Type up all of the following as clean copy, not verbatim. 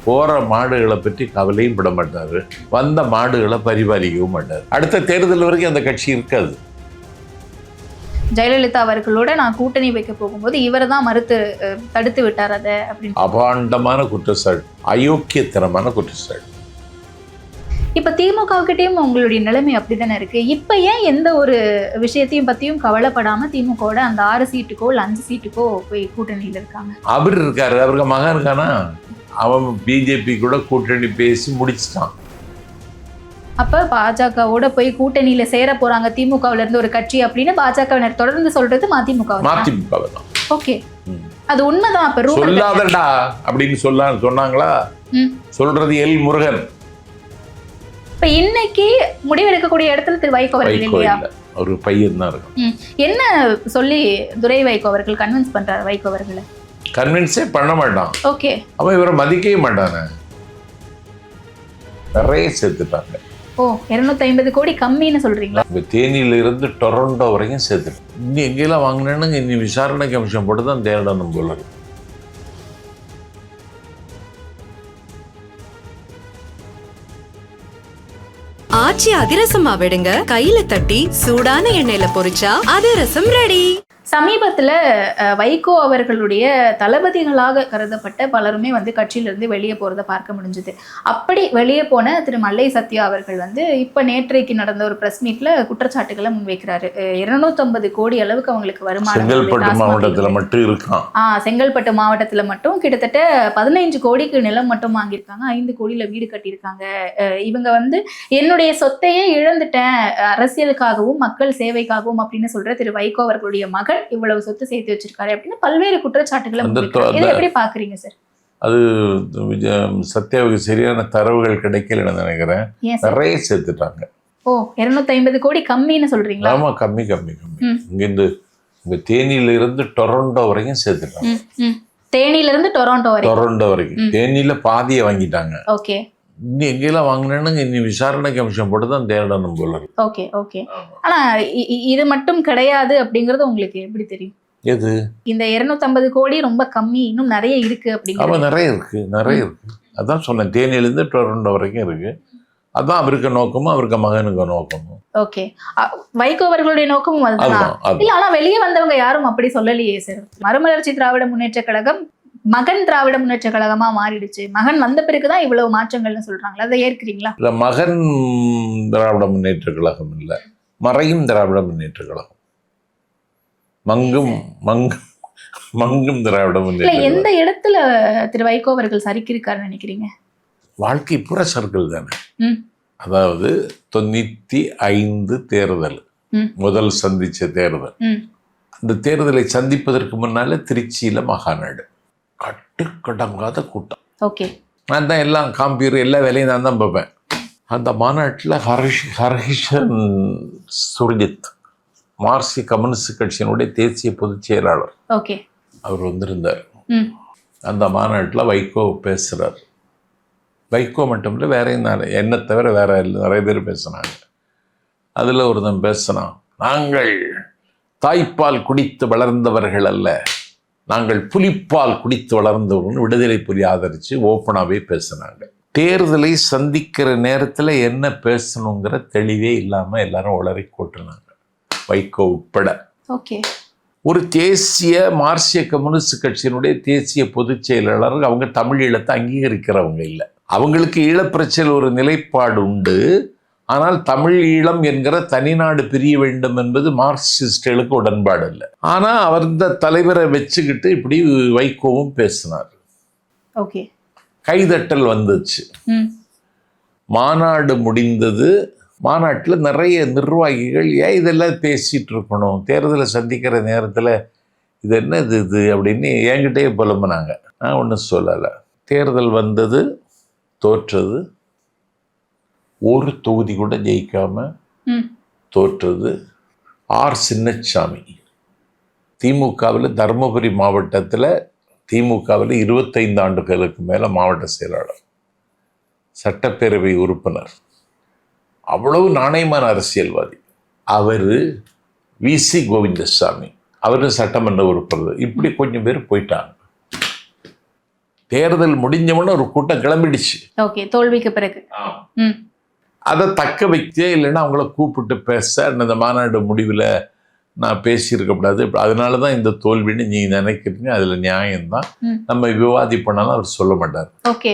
போற மாடுகளை பற்றி கவலையும் பட மாட்டாரு, வந்த மாடுகளை பரிபாலிக்கவும் மாட்டார். அடுத்த தேர்தல் வரைக்கும் அந்த கட்சி இருக்காது. ஜெயலலிதா அவர்களோட நான் கூட்டணி வைக்க போகும்போது இவர் தான் மறுத்து தடுத்து விட்டார் அதை அப்படின்னு. அபாண்டமான குற்றச்சாட்டு, அயோக்கியத்தனமான குற்றச்சாட்டு. இப்ப திமுகவுக்கிட்டையும் உங்களுடைய நிலைமை அப்படித்தானே இருக்கு. இப்ப ஏன் எந்த ஒரு விஷயத்தையும் பத்தியும் கவலைப்படாம திமுகவோட அந்த 6 சீட்டுக்கோ இல்ல 5 சீட்டுக்கோ போய் கூட்டணியில இருக்காங்க? அவர் இருக்காரு, அவருக்கு மகன் இருக்கானா, அவன் பிஜேபி கூட கூட்டணி பேசி முடிச்சுட்டான். அப்ப பாஜகவோட போய் கூட்டணியில சேர போறாங்க திமுகவுல இருந்து ஒரு கட்சி அப்படின்னு பாஜகவினர் தொடர்ந்து சொல்றது மதிமுக தான். ஓகே, அது உண்மைதான். அப்ப சொல்லாதடா அப்படின்னு சொன்னாங்களா? சொல்றது எல் முருகன். இப்ப இன்னைக்கு முடிவெடுக்கக்கூடிய இடத்துல திரு வைகோ அவர்கள் இல்லையா? ஒரு பையன் தான் இருக்கும். என்ன சொல்லி துரை வைகோ அவர்கள் கன்வின்ஸ் பண்றாரு? வைகோ அவர்களை கன்வின்ஸே பண்ண மாட்டான். ஓகே, அவன் இவரை மதிக்கவே மாட்டானே. நிறைய சேர்த்துட்டாங்க. 250 கோடி கம்மின்னு சொல்றீங்களா? தேனியில இருந்து டொரண்டோ வரைக்கும் சேர்த்துட்டேன். இன்னும் எங்கெல்லாம் வாங்கினேன்னு இனி விசாரணை கமிஷன் போட்டு தான் தேடணும் போல இருக்கு. ஆச்சி அதிரசமா விடுங்க, கையில தட்டி சூடான எண்ணெயில பொரிச்சா அதிரசம் ரெடி. சமீபத்தில் வைகோ அவர்களுடைய தளபதிகளாக கருதப்பட்ட பலருமே கட்சியிலிருந்து வெளியே போகிறத பார்க்க முடிஞ்சுது. அப்படி வெளியே போன திரு மல்லை சத்யா அவர்கள் இப்போ நேற்றைக்கு நடந்த ஒரு ப்ரெஸ் மீட்டில் குற்றச்சாட்டுகளை முன்வைக்கிறாரு. 250 கோடி அளவுக்கு அவங்களுக்கு வருமானம் செங்கல்பட்டு மாவட்டத்தில் மட்டும் இருக்கான். செங்கல்பட்டு மாவட்டத்தில் மட்டும் கிட்டத்தட்ட 15 கோடிக்கு நிலம் மட்டும் வாங்கியிருக்காங்க, 5 கோடியில் வீடு கட்டியிருக்காங்க. இவங்க என்னுடைய சொத்தையே இழந்துட்டேன் அரசியலுக்காகவும் மக்கள் சேவைக்காகவும் அப்படின்னு சொல்ற திரு வைகோ அவர்களுடைய மகன் இவ்வளவு சொத்து சேர்த்து வச்சிருக்காரு அப்படின்னு பல்வேறு குற்றச்சாட்டுகளை எப்படி பாக்குறீங்க சார்? அது சத்யாவுக்கு சரியான தரவுகள் கிடைக்கல நினைக்கிறேன். நிறைய சேர்த்துட்டாங்க. 250 கோடி கம்மின்னு சொல்றீங்களா? ஆமா, கம்மி. இங்கிருந்து தேனியில இருந்து டொரண்டோ வரைக்கும் சேர்த்துட்டாங்க. தேனியில இருந்து டொரண்டோ வரைக்கும். தேனியில பாதியை வாங்கிட்டாங்க. ஓகே, இன்னும் எங்கெல்லாம் வாங்கினேன்னு இனி விசாரணை கமிஷன் போட்டு தான் தேடணும் போல இருக்கு. ஓகே. ஆனா இது மட்டும் கிடையாது அப்படிங்கறது உங்களுக்கு எப்படி தெரியும்? எது? இந்த 250 கோடி ரொம்ப கம்மி, இன்னும் நிறைய இருக்கு அப்படிங்கிறது. நிறைய இருக்கு. அதான் சொன்னேன், தேனியிலிருந்து டொரண்டோ வரைக்கும் இருக்கு. அதான் அவருக்கு நோக்கமும் அவருக்கு மகனுக்கு நோக்கமும். ஓகே, வைகோ அவர்களுடைய நோக்கமும் அதுதான். இல்ல, ஆனா வெளியே வந்தவங்க யாரும் அப்படி சொல்லலையே சார். மறுமலர்ச்சி திராவிட முன்னேற்ற கழகம் மகன் திராவிட முன்னேற்ற கழகமா மாறிடுச்சு, மகன் வந்த பிறகுதான் இவ்வளவு மாற்றங்கள்னு சொல்றாங்களா? அதை ஏற்கிறீங்களா? இல்ல, மகன் திராவிட முன்னேற்ற கழகம் இல்ல, மறையும் திராவிட முன்னேற்ற கழகம். மங்கும் திராவிட முன்னேற்ற. எந்த இடத்துல திரு வைகோ அவர்கள் சறுக்கியிருக்காருன்னு நினைக்கிறீங்க? வாழ்க்கை புற சர்க்கிள் தானே. அதாவது 95 தேர்தல், முதல் சந்திச்ச தேர்தல். அந்த தேர்தலை சந்திப்பதற்கு முன்னால திருச்சியில மகாநாடு, கட்டுக்கடங்காத கூட்டம். ஓகே, நான் தான் எல்லாம் காம்பியூர் எல்லா வேலையும் நான் தான் பார்ப்பேன். அந்த மாநாட்டில் ஹர்ஷன் சுர்ஜித், மார்க்சிய கம்யூனிஸ்ட் கட்சியினுடைய தேசிய பொதுச் செயலாளர், ஓகே, அவர் வந்திருந்தார். அந்த மாநாட்டில் வைகோ பேசுகிறார். வைகோ மட்டும் இல்லை, வேற என்னை தவிர வேற நிறைய பேர் பேசுனாங்க. அதில் ஒருத்தன் பேசினான், நாங்கள் தாய்ப்பால் குடித்து வளர்ந்தவர்கள் அல்ல, நாங்கள் புலிப்பால் குடித்து வளர்ந்தவர்கள். விடுதலை புலி ஆதரித்து ஓப்பனாகவே பேசினாங்க. தேர்தலை சந்திக்கிற நேரத்தில் என்ன பேசணுங்கிற தெளிவே இல்லாமல் எல்லாரும் உளறி கொட்டுனாங்க, வைகோ உட்பட. ஓகே, ஒரு தேசிய மார்க்சிய கம்யூனிஸ்ட் கட்சியினுடைய தேசிய பொதுச் செயலாளர். அவங்க தமிழ் ஈழத்தை அங்கீகரிக்கிறவங்க இல்லை. அவங்களுக்கு ஈழப்பிரச்சனையில் ஒரு நிலைப்பாடு உண்டு. ஆனால் தமிழ் ஈழம் என்கிற தனிநாடு பிரிய வேண்டும் என்பது மார்க்சிஸ்டுகளுக்கு உடன்பாடு இல்லை. ஆனால் அவர் இந்த தலைவரை வச்சுக்கிட்டு இப்படி வைகோவும் பேசினார். ஓகே, கைதட்டல் வந்துச்சு. மாநாடு முடிந்தது. மாநாட்டில் நிறைய நிர்வாகிகள் ஏன் இதெல்லாம் பேசிட்டு இருக்கணும், தேர்தலை சந்திக்கிற நேரத்தில் இது என்ன இது அப்படின்னு என்கிட்டே புலம்புனாங்க. நான் ஒன்றும் சொல்லலை. தேர்தல் வந்தது, தோற்றது, ஒரு தொகுதி கூட ஜெயிக்காம தோற்றது. ஆர் சின்னசாமி திமுகவில் தருமபுரி மாவட்டத்தில் திமுகவில் 25 ஆண்டுகளுக்கு மேலே மாவட்ட செயலாளர், சட்டப்பேரவை உறுப்பினர், அவ்வளவு நாணயமான அரசியல்வாதி. அவர் விசி கோவிந்தசாமி, அவர் சட்டமன்ற உறுப்பினர். இப்படி கொஞ்சம் பேர் போயிட்டாங்க. தேர்தல் முடிஞ்சவொன்னே ஒரு கூட்டம் கிளம்பிடுச்சு. ஓகே, தோல்விக்கு பிறகு. ம். அதை தக்க வைக்க, இல்லைன்னா அவங்கள கூப்பிட்டு பேச, இந்த மாநாடு முடிவில் நான் பேசியிருக்கக்கூடாது, அதனால தான் இந்த தோல்வின்னு நீங்கள் நினைக்கிறீங்க, அதில் நியாயம்தான், நம்ம விவாதிப்போனாலும் அவர் சொல்ல மாட்டார். ஓகே.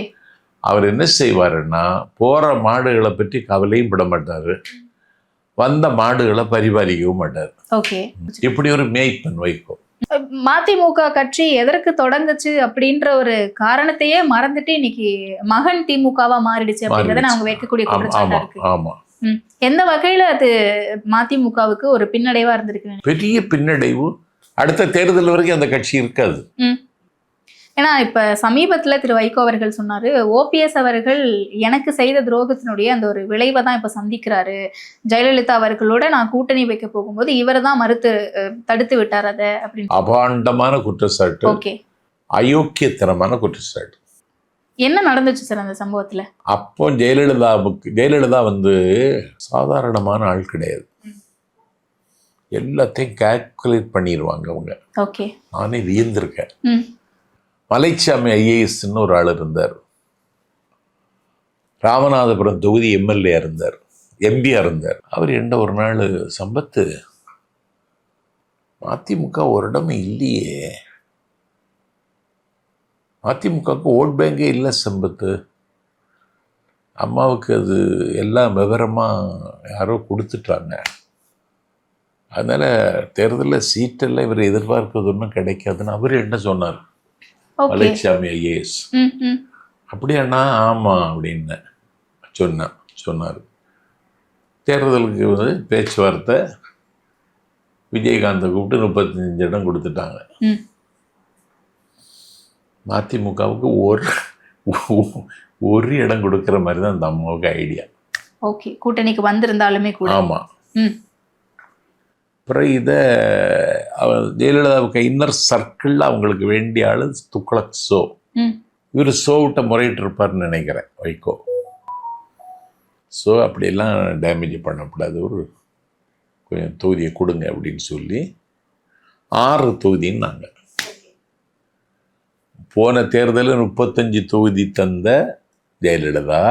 அவர் என்ன செய்வாருன்னா, போகிற மாடுகளை பற்றி கவலையும் பட மாட்டார், வந்த மாடுகளை பரிபாலிக்கவும் மாட்டார். ஓகே. இப்படி ஒரு மேய்ப்பன் வைகோ. மதிமுக கட்சி எதற்கு தொடங்குச்சு அப்படின்ற ஒரு காரணத்தையே மறந்துட்டு இன்னைக்கு மகன் திமுகவா மாறிடுச்சு அப்படிங்கறத அவங்க வைக்கக்கூடிய குற்றச்சாட்டா இருக்கு. ஆமா. எந்த வகையில அது மதிமுகவுக்கு ஒரு பின்னடைவா இருந்திருக்கு? பெரிய பின்னடைவு. அடுத்த தேர்தல் வரைக்கும் அந்த கட்சி இருக்காது. ஏன்னா இப்ப சமீபத்துல திரு வைகோ அவர்கள் சொன்னாரு, ஓபிஎஸ் அவர்கள் எனக்கு செய்த துரோகத்தினுடைய அந்த ஒரு விளைவை தான் இப்ப சந்திக்கிறாரு. ஜெயலலிதா அவர்களோட நான் கூட்டணி வைக்க போகும்போது இவர் தான் தடுத்து விட்டார் அதை அப்படின்னு. அபாண்டமான குற்றச்சாட்டு. ஓகே. அயோக்கியத்தனமான குற்றச்சாட்டு. என்ன நடந்துச்சு சார் அந்த சம்பவத்துல? அப்போ ஜெயலலிதா சாதாரணமான ஆள் கிடையாது. எல்லாத்தையும் கால்குலேட் பண்ணிடுவாங்க அவங்க. ஓகே. நானே வியந்திருக்கேன். மலைச்சாமி ஐஏஎஸ்ன்னு ஒரு ஆள் இருந்தார். ராமநாதபுரம் தொகுதி எம்எல்ஏ இருந்தார், எம்பியா இருந்தார். அவர் என்ன ஒரு நாள், சம்பத்து மதிமுக ஒரு இடமே இல்லையே, மதிமுகவுக்கு ஓட் பேங்கே இல்லை சம்பத்து, அம்மாவுக்கு அது எல்லாம் விவரமாக யாரோ கொடுத்துட்டாங்க, அதனால் தேர்தலில் சீட்டெல்லாம் இவர் எதிர்பார்க்கிறது ஒன்றும் கிடைக்காதுன்னு அவர் என்ன சொன்னார், மலைச்சாமி ஐஏஎஸ். அப்படியாண்ணா? ஆமாம் அப்படின்னு சொன்னார். தேர்தலுக்கு பேச்சுவார்த்தை, விஜயகாந்தை கூப்பிட்டு 35 இடம் கொடுத்துட்டாங்க. மதிமுகவுக்கு ஒரு இடம் கொடுக்குற மாதிரி தான் அந்த அம்மாவுக்கு ஐடியா. ஓகே, கூட்டணிக்கு வந்திருந்தாலுமே கூட. ஆமாம். அப்புறம் இதை ஜெயலலிதாவுக்கு இன்னர் சர்க்கிளில் அவங்களுக்கு வேண்டிய ஆள் துக்ளக் ஷோ. இவர் ஷோவிட்ட முறையிட்டு இருப்பார்னு நினைக்கிறேன் வைகோ. ஸோ அப்படியெல்லாம் டேமேஜ் பண்ணக்கூடாது, ஒரு கொஞ்சம் தொகுதியை கொடுங்க அப்படின்னு சொல்லி 6 தொகுதின்னு நாங்கள். போன தேர்தலில் 35 தொகுதி தந்த ஜெயலலிதா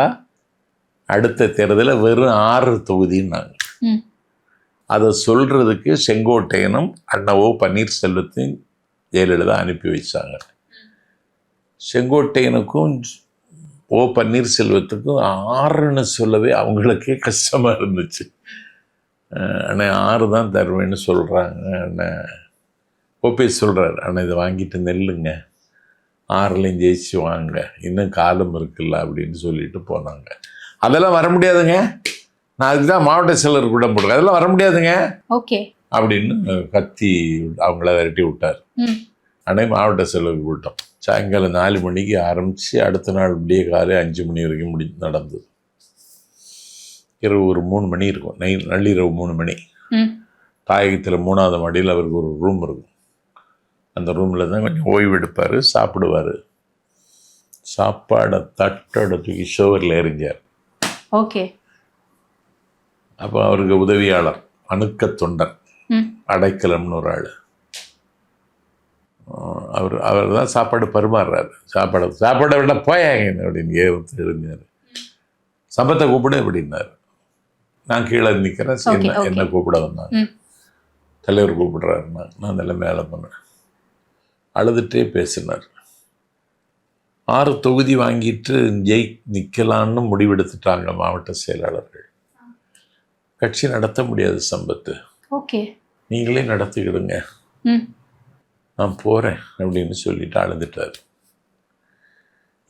அடுத்த தேர்தலில் வெறும் 6 தொகுதின்னு நாங்கள். அதை சொல்கிறதுக்கு செங்கோட்டையனும் அண்ணாவோ பன்னீர்செல்வத்தையும் ஜெயலலிதா அனுப்பி வச்சாங்க. செங்கோட்டையனுக்கும் பன்னீர்செல்வத்துக்கும் 6ன்னு சொல்லவே அவங்களுக்கே கஷ்டமாக இருந்துச்சு. அண்ணா 6 தான் தருவேன்னு சொல்கிறாங்க. அண்ணன் ஓபிஎஸ் சொல்கிறார், அண்ணா இதை வாங்கிட்டு நெல்லுங்க, 6லையும் ஜெயிச்சு வாங்க, இன்னும் காலம் இருக்குல்ல அப்படின்னு சொல்லிட்டு போனாங்க. அதெல்லாம் வர முடியாதுங்க, நான் அதுதான் மாவட்ட செயலர் கூட போடுறேன், அதெல்லாம் வர முடியாதுங்க ஓகே அப்படின்னு கத்தி அவங்கள விரட்டி விட்டார். அன்னைக்கு மாவட்ட செயலருக்கு விட்டோம். சாயங்காலம் 4 மணிக்கு ஆரம்பித்து அடுத்த நாள் விடிய காலை 5 மணி வரைக்கும் நடந்தது. இரவு ஒரு 3 மணி இருக்கும், நள்ளிரவு 3 மணி. தாயகத்தில் 3வது மாடியில் அவருக்கு ஒரு ரூம் இருக்கும். அந்த ரூமில் தான் கொஞ்சம் ஓய்வு எடுப்பார், சாப்பிடுவார். சாப்பாடை தட்டோட தூக்கி ஷோவரில் எறிஞ்சார். ஓகே. அப்போ அவருக்கு உதவியாளர் அணுக்க தொண்டன் அடைக்கலம்னு ஒரு ஆள், அவர் தான் சாப்பாடு பரிமாறுறாரு. சாப்பாடை விட போயாங்க அப்படின்னு எறிஞ்சார். சம்பத்தை கூப்பிடு அப்படின்னாரு. நான் கீழே நிற்கிறேன், என்ன கூப்பிட வந்தாங்க. தலைவர் கூப்பிடுறாருன்னா நான் அதெல்லாம் மேலே பண்ணேன். அழுதுகிட்டே பேசினார். 6 தொகுதி வாங்கிட்டு நிற்கலான்னு முடிவெடுத்துட்டாங்க மாவட்ட செயலாளர்கள். கட்சி நடத்த முடியாது சம்பத்து, ஓகே நீங்களே நடத்திக்கிடுங்க, நான் போகிறேன் அப்படின்னு சொல்லிட்டு அழுதுட்டார்.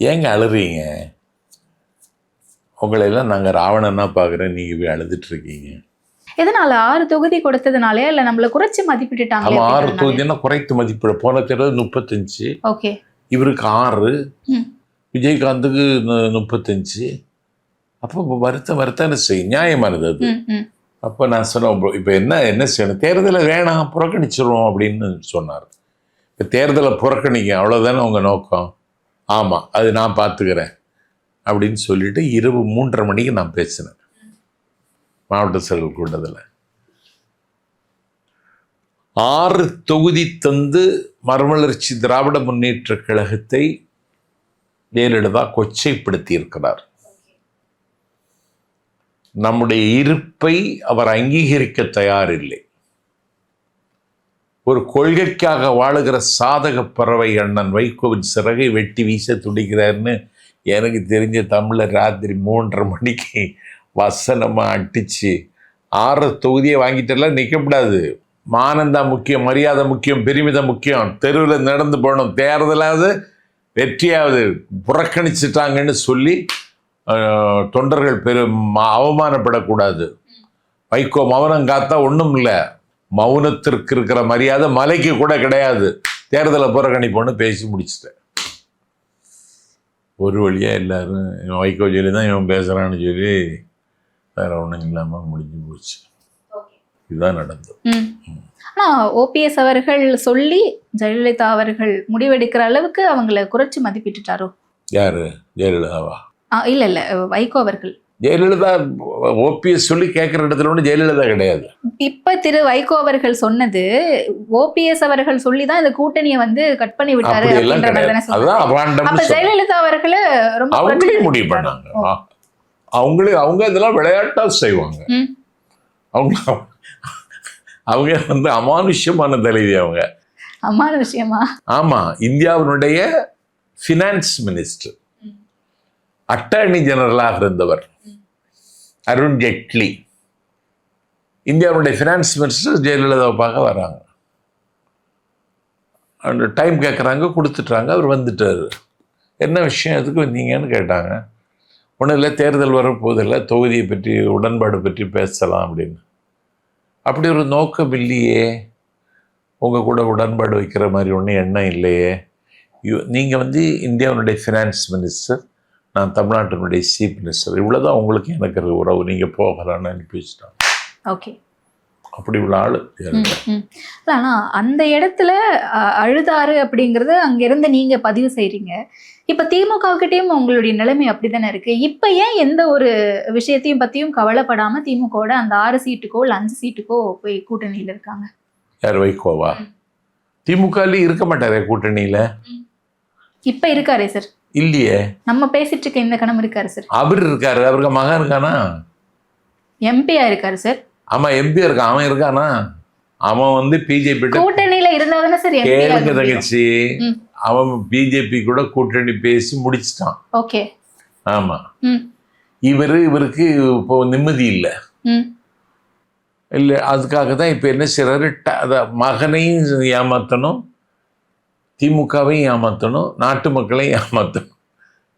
ஏங்க அழுறீங்க, உங்களையெல்லாம் நாங்கள் ராவணன்னா பார்க்குறேன், நீங்கள் போய் அழுதுட்ருக்கீங்க. எதனால 6 தொகுதி கொடுத்ததுனாலே இல்லை நம்மளை குறைச்சி மதிப்பிட்டுட்டாங்க? 6 தொகுதினா குறைத்து மதிப்பிட. போன தேர்தல் 35, ஓகே, இவருக்கு 6, விஜயகாந்துக்கு 35. அப்போ வருத்தம் செய்யும், நியாயமானது அது. அப்போ நான் சொன்னேன், இப்போ என்ன செய்யணும், தேர்தலை வேணாம் புறக்கணிச்சிருவோம் அப்படின்னு சொன்னார். இப்போ தேர்தலை புறக்கணிக்க அவ்வளோதானே உங்கள் நோக்கம்? ஆமாம், அது நான் பார்த்துக்கிறேன் அப்படின்னு சொல்லிட்டு இரவு 3:30 மணிக்கு நான் பேசினேன் மாவட்ட செயலர் கூட்டத்தில். 6 தொகுதி தந்து மறுமலர்ச்சி திராவிட முன்னேற்ற கழகத்தை ஜெயலலிதா கொச்சைப்படுத்தி இருக்கிறார். நம்முடைய இருப்பை அவர் அங்கீகரிக்க தயாரில்லை. ஒரு கொள்கைக்காக வாழுகிற சாதக பறவை அண்ணன் வைகோவின் சிறகை வெட்டி வீச துடிக்கிறார்னு எனக்கு தெரிஞ்ச தமிழர் ராத்திரி 3:30 மணிக்கு வசனமாக அடிச்சு 6 தொகுதியை வாங்கிட்டெல்லாம் நிற்கக்கூடாது. மானந்தான் முக்கியம், மரியாதை முக்கியம், பெருமிதம் முக்கியம். தெருவில் நடந்து போகணும், தேர்தலாவது வெற்றியாவது புறக்கணிச்சிட்டாங்கன்னு சொல்லி தொண்டர்கள் அவமானப்படக்கூடாது. வைகோ மௌனம் காத்தா ஒன்றும் இல்லை. மௌனத்திற்கு இருக்கிற மரியாதை மலைக்கு கூட கிடையாது. தேர்தலை புறக்கணிப்போன்னு பேசி முடிச்சிட்டேன். ஒரு வழியாக எல்லாரும் வைகோ சொல்லி தான் இவன் பேசுகிறான்னு சொல்லி வேற ஒன்றும் இல்லாமல் முடிஞ்சு போச்சு. இதுதான் நடந்தது. ஆனால் ஓபிஎஸ் அவர்கள் சொல்லி ஜெயலலிதா அவர்கள் முடிவெடுக்கிற அளவுக்கு அவங்கள குறைச்சி மதிப்பிட்டுட்டாரோ? யாரு? ஜெயலலிதாவா? இல்லை இல்லை, வைகோ அவர்கள். ஜெயலலிதா ஓபிஎஸ் சொல்லி கேட்குற இடத்துல ஒன்று ஜெயலலிதா கிடையாது. இப்ப திரு வைகோ அவர்கள் சொன்னது ஓபிஎஸ் அவர்கள் சொல்லி தான் இந்த கூட்டணியை வந்து கட் பண்ணி விட்டாரு. அப்ப ஜெயலலிதா அவர்களே ரொம்ப அவங்களே முடிவு பண்ணாங்க. அவங்க இதெல்லாம் விளையாட்டா செய்வாங்க. அவங்க வந்து அமானுஷ்யமான தலைவி. அவங்க அமானுஷ்யமா? ஆமா, இந்தியாவினுடைய ஃபினான்ஸ் மினிஸ்டர், அட்டார்னி ஜெனரலாக இருந்தவர் அருண் ஜேட்லி. இந்தியாவுடைய ஃபினான்ஸ் மினிஸ்டர் ஜெயலலிதாவை பார்க்க வராங்க. அந்த டைம் கேட்குறாங்க, கொடுத்துட்றாங்க. அவர் வந்துட்டார். என்ன விஷயம், எதுக்கு வந்தீங்கன்னு கேட்டாங்க. ஒன்றும் இல்லை, தேர்தல் வரப்போதில்லை, தொகுதியை பற்றி உடன்பாடு பற்றி பேசலாம் அப்படின்னு. அப்படி ஒரு நோக்கம் இல்லையே, உங்கள் கூட உடன்பாடு வைக்கிற மாதிரி ஒன்றும் எண்ணம் இல்லையே. நீங்கள் வந்து இந்தியாவுடைய ஃபினான்ஸ் மினிஸ்டர், நான் தமிழ்நாட்டினுடைய சீஃப் மினிஸ்டர், இவ்வளோதான் உங்களுக்கு எனக்கு உறவு, நீங்கள் போகலான்னு அனுப்பி வச்சுட்டாங்க. ஓகே, அப்படி உள்ள ஆள். ஆனால் அந்த இடத்துல அழுதாரு அப்படிங்கிறது அங்கிருந்து நீங்கள் பதிவு செய்கிறீங்க. இப்போ திமுகவுக்கிட்டையும் உங்களுடைய நிலைமை அப்படி தானே இருக்குது. இப்போ ஏன் எந்த ஒரு விஷயத்தையும் பற்றியும் கவலைப்படாமல் திமுகவோட அந்த 6 சீட்டுக்கோ இல்லை 5 சீட்டுக்கோ போய் கூட்டணியில் இருக்காங்க? யார்? வைகோவா? திமுகலே இருக்க மாட்டாரே கூட்டணியில். இப்போ இருக்காரே சார்? இல்லையே, நம்ம பேசிட்டு இருக்க இந்த கணம் இருக்காரு சார். அவர் இருக்காரு. அவருக்கு மகன் இருக்கானா? எம்பியா இருக்காரு சார். ஆமா, எம்பி இருக்கான். அவன் இருக்கானா? அவன் வந்து பிஜேபி கூட்டணியில இருந்தாதானே சார் கேளுங்க தங்கச்சி. அவன் பிஜேபி கூட கூட்டணி பேசி முடிச்சிட்டான். ஓகே. ஆமா, இவருக்கு இப்போ நிம்மதி இல்லை. இல்லை, அதுக்காக தான் இப்போ என்ன செய்யறாரு, மகனையும் ஏமாற்றணும், திமுகவையும் ஏமாற்றணும், நாட்டு மக்களையும் ஏமாற்றணும்.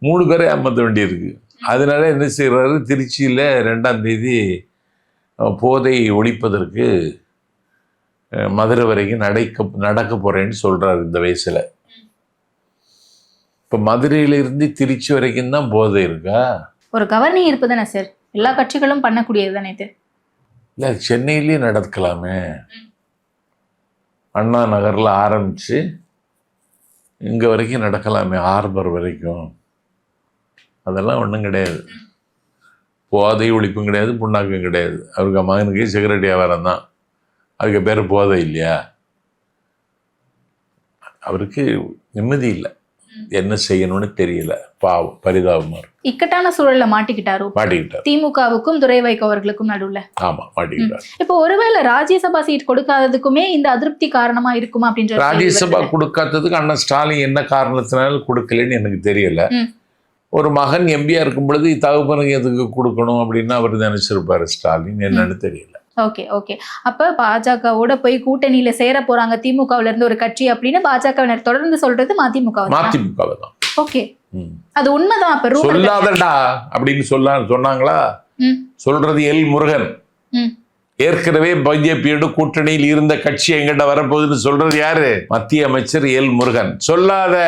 3 பேரை ஏமாற்ற வேண்டியிருக்கு. அதனால என்ன செய்யறாரு, திருச்சியில் 2ஆம் தேதி போதை ஒழிப்பதற்கு மதுரை வரைக்கும் நடக்க போறேன்னு சொல்றாரு இந்த வயசுல. இப்போ மதுரையிலிருந்து திருச்சி வரைக்கும் தான் போதை இருக்கா? ஒரு கவர்னிங் இருப்பு தானே சார், எல்லா கட்சிகளும் பண்ணக்கூடியது தானே இது. இல்லை, சென்னையிலேயே நடக்கலாமே. அண்ணா நகரில் ஆரம்பித்து இங்கே வரைக்கும் நடக்கலாமே, ஹார்பர் வரைக்கும். அதெல்லாம் ஒன்றும் கிடையாது. போதை ஒழிப்பும் கிடையாது, புண்ணாக்கும் கிடையாது. அவருக்கு மகனுக்கு சிகரெட் வியாபாரம் தான். அதுக்கு பேர் போதை இல்லையா? அவருக்கு நிம்மதி இல்லை, என்ன செய்யணும்னு தெரியல. பாவம், பரிதாபமா இருக்கு. இக்கட்டான சூழல்ல மாட்டிக்கிட்டாரு. திமுகவுக்கும் துரை வைகோ அவர்களுக்கும் நடுவுல. ஆமா, மாட்டிக்கிட்டார். இப்போ ஒருவேளை ராஜ்யசபா சீட் கொடுக்காததுக்குமே இந்த அதிருப்தி காரணமா இருக்குமா அப்படின்ற. ராஜ்யசபா கொடுக்காததுக்கு அண்ணன் ஸ்டாலின் என்ன காரணத்தினால கொடுக்கலன்னு எனக்கு தெரியல. ஒரு மகன் எம்பியா இருக்கும் பொழுது தகப்பனுக்கு எதுக்கு கொடுக்கணும் அப்படின்னு அவர் நினைச்சிருப்பாரு ஸ்டாலின், என்னன்னு தெரியல. Okay okay. அப்ப பாஜகவோட போய் கூட்டணியில சேர போறாங்க திமுகவுல இருந்து ஒரு கட்சி அப்படின்னு பாஜகவினர் தொடர்ந்து சொல்றது மதிமுக தான். ஓகே, அது உண்மைதான். அப்ப சொல்லாதடா அப்படின்னு சொன்னாங்களா? சொல்றது எல் முருகன். ஏற்கனவே பிஜேபியோட கூட்டணியில் இருந்த கட்சி எங்கிட்ட வரப்போகுதுன்னு சொல்றது யாரு? மத்திய அமைச்சர் எல் முருகன். சொல்லாத,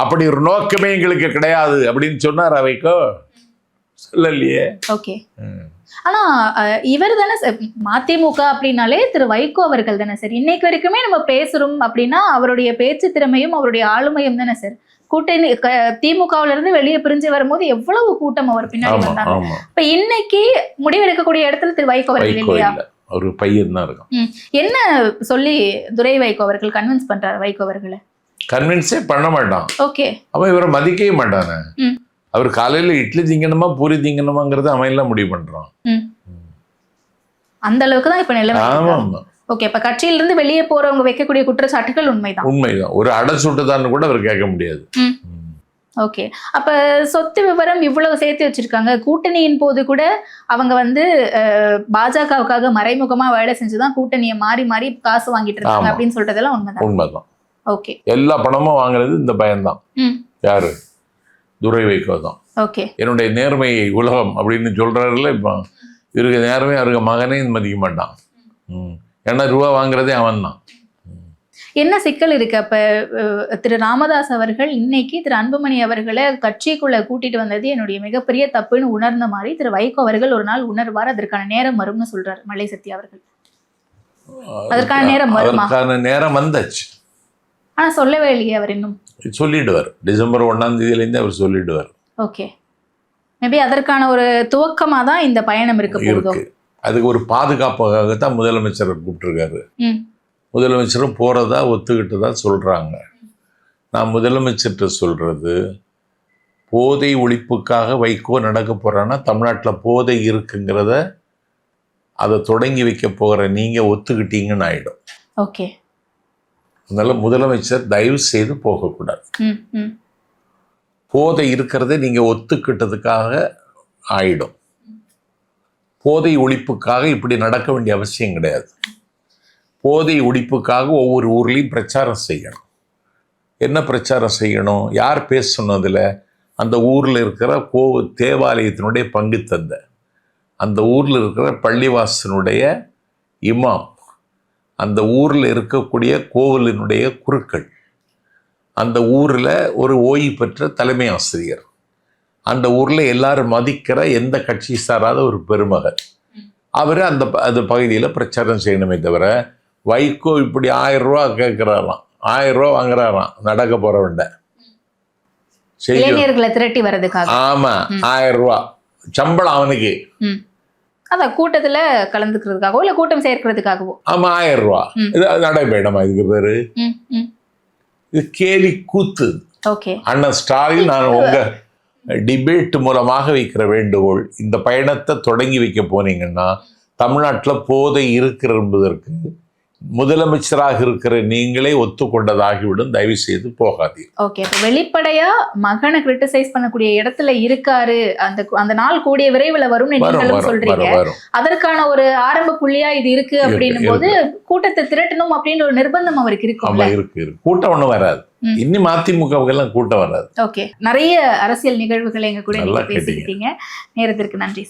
அப்படி ஒரு நோக்கமே எங்களுக்கு கிடையாது அப்படின்னு சொன்னார். அவைக்கோ சொல்லலையே. ஓகே. ஆனா இவர் தானே மதிமுக அப்படின்னாலே திரு வைகோ அவர்கள் தானே சார். இன்னைக்கு வரைக்குமே நம்ம பேசுறோம் அப்படின்னா அவருடைய பேச்சு திறமையும் அவருடைய ஆளுமையும் தானே சார். கூட்டணி திமுகவுல இருந்து வெளியே பிரிஞ்சு வரும்போது எவ்வளவு கூட்டம் அவர் பின்னாடி வந்தாங்க. இப்ப இன்னைக்கு முடிவெடுக்கக்கூடிய இடத்துல திரு வைகோ அவர்கள் இல்லையா? ஒரு பையன் தான் இருக்கும். என்ன சொல்லி துரை வைகோ அவர்கள் கன்வின்ஸ் பண்றாரு வைகோ அவர்களை? கன்வின்ஸே பண்ண மாட்டான். ஓகே. அவன் இவரை மதிக்கவே மாட்டானே. ம். அவர் காலையில இட்லி திங்கணுமா பூரி திங்கணுமாங்கிறத அவன் எல்லாம் முடிவு பண்றான். ம். அந்த அளவுக்கு தான் இப்ப நிலைமை. ஆமா ஆமா. ஓகே. இப்ப கட்சியில இருந்து வெளியே போறவங்க வைக்கக்கூடிய குற்றச்சாட்டுகள் உண்மைதான். உண்மைதான். ஒரு அடை சுட்டுதான்னு கூட அவர் கேட்க முடியாது. ம். ஓகே. அப்ப சொத்து விவரம் இவ்வளவு சேர்த்து வச்சிருக்காங்க. கூட்டணியின் போது கூட அவங்க வந்து பாஜகவுக்காக மறைமுகமா வேலை செஞ்சுதான் கூட்டணியை மாறி மாறி காசு வாங்கிட்டு இருக்காங்க ஆமா. அப்படின்னு சொல்றதெல்லாம் உண்மைதான். உண்மைதான். ஓகே. எல்லா பணமும் வாங்குறது இந்த பயம்தான். ம். யாரு? துரை வைகோ தான். ஓகே. என்னுடைய நேர்மையை உலகம் அப்படின்னு சொல்றாருல. இப்போ இவருக்கு நேர்மை அவருக்கு மகனே மதிக்க மாட்டான். ஏன்னா ரூபா வாங்குறதே அவன் தான். என்ன சிக்கல் இருக்கு? அப்ப திரு ராமதாஸ் அவர்கள் இன்னைக்கு திரு அன்புமணி அவர்களை கட்சிக்குள்ள கூட்டிட்டு வந்தது என்னுடைய மிகப்பெரிய தப்புன்னு உணர்ந்த மாதிரி திரு வைகோ அவர்கள் ஒரு நாள் உணர்வார், அதற்கான நேரம் வரும்னு சொல்றாரு மலை சக்தி அவர்கள். அதற்கான நேரம் வருமா? அதற்கான நேரம் வந்தாச்சு. ஆனா சொல்லவே இல்லையே அவர் இன்னும். சொல்லிடுவார். டிசம்பர் 1ஆம் தேதியிலேருந்து அவர் சொல்லிடுவார். ஓகே. மேபி அதற்கான ஒரு துவக்கமா தான் இந்த பயணம் இருக்க போகுதோ. அதுக்கு ஒரு பாதுகாப்பாகத்தான் முதலமைச்சரை கூப்பிட்டுருக்காரு. முதலமைச்சரும் போகிறதா ஒத்துக்கிட்டு தான் சொல்கிறாங்க. நான் முதலமைச்சர்கிட்ட சொல்கிறது, போதை ஒழிப்புக்காக வைகோ நடக்க போகிறான்னா தமிழ்நாட்டில் போதை இருக்குங்கிறத அதை தொடங்கி வைக்க போகிற நீங்கள் ஒத்துக்கிட்டீங்கன்னு ஆகிடும். ஓகே. அதனால முதலமைச்சர் தயவு செய்து போகக்கூடாது. போதை இருக்கிறத நீங்கள் ஒத்துக்கிட்டதுக்காக ஆயிடும். போதை ஒழிப்புக்காக இப்படி நடக்க வேண்டிய அவசியம் கிடையாது. போதை ஒழிப்புக்காக ஒவ்வொரு ஊர்லேயும் பிரச்சாரம் செய்யணும். என்ன பிரச்சாரம் செய்யணும்? யார் பேசணும்? அதில் அந்த ஊரில் இருக்கிற தேவாலயத்தினுடைய பங்கு தந்த, அந்த ஊரில் இருக்கிற பள்ளிவாசனுடைய இமாம், அந்த ஊரில் இருக்கக்கூடிய கோவிலினுடைய குருக்கள், அந்த ஊரில் ஒரு ஓய்வு பெற்ற தலைமை ஆசிரியர், அந்த ஊரில் எல்லாரும் மதிக்கிற எந்த கட்சி சாராத ஒரு பெருமகன், அவர் அந்த பகுதியில் பிரச்சாரம் செய்யணுமே தவிர வைகோ இப்படி 1000 ரூபா கேட்குறாராம், 1000 ரூபா வாங்குறாராம் நடக்க போறவன்ட இளைஞர்களை திரட்டி வர்றதுக்காக. ஆமா, 1000 ரூபா சம்பளம் அவனுக்கு. அதான் கூட்டத்துல கலந்துக்கிறதுக்காகவோ இல்ல கூட்டம் சேர்க்கிறதுக்காகவோ. ஆமா, 1000 ரூபா. இது நடைபயணமா? இதுக்கு பேரு இது கேலி கூத்து. ஓகே. அண்ணன் ஸ்டாலின், நான் உங்க டிபேட் மூலமாக வைக்கிற வேண்டுகோள், இந்த பயணத்தை தொடங்கி வைக்க போனீங்கன்னா தமிழ்நாட்டில் போதை இருக்கிற என்பதற்கு முதலமைச்சராக இருக்கிற நீங்களே ஒத்துக்கொண்டதாகிவிடும். தயவு செய்து போகாதீங்க. ஓகே. வெளிப்படையா மகனை கிரிட்டிசைஸ் பண்ணக்கூடிய இடத்துல இருக்காரு. அந்த நாள் கூடிய விரைவில் வரும் நீங்களும் சொல்றீங்க. அதற்கான ஒரு ஆரம்ப புள்ளியா இது இருக்கு அப்படின்னும் போது கூட்டத்தை திரட்டணும் அப்படின்ற ஒரு நிர்பந்தம் அவருக்கு இருக்கும். இருக்கு. கூட்டம் ஒண்ணு வராது. இன்னும் அதிமுகவுக்கெல்லாம் கூட்டம் வராது. ஓகே. நிறைய அரசியல் நிகழ்வுகளை எங்க கூட நீங்க பேசிக்கிட்டீங்க. நேரத்திற்கு நன்றி.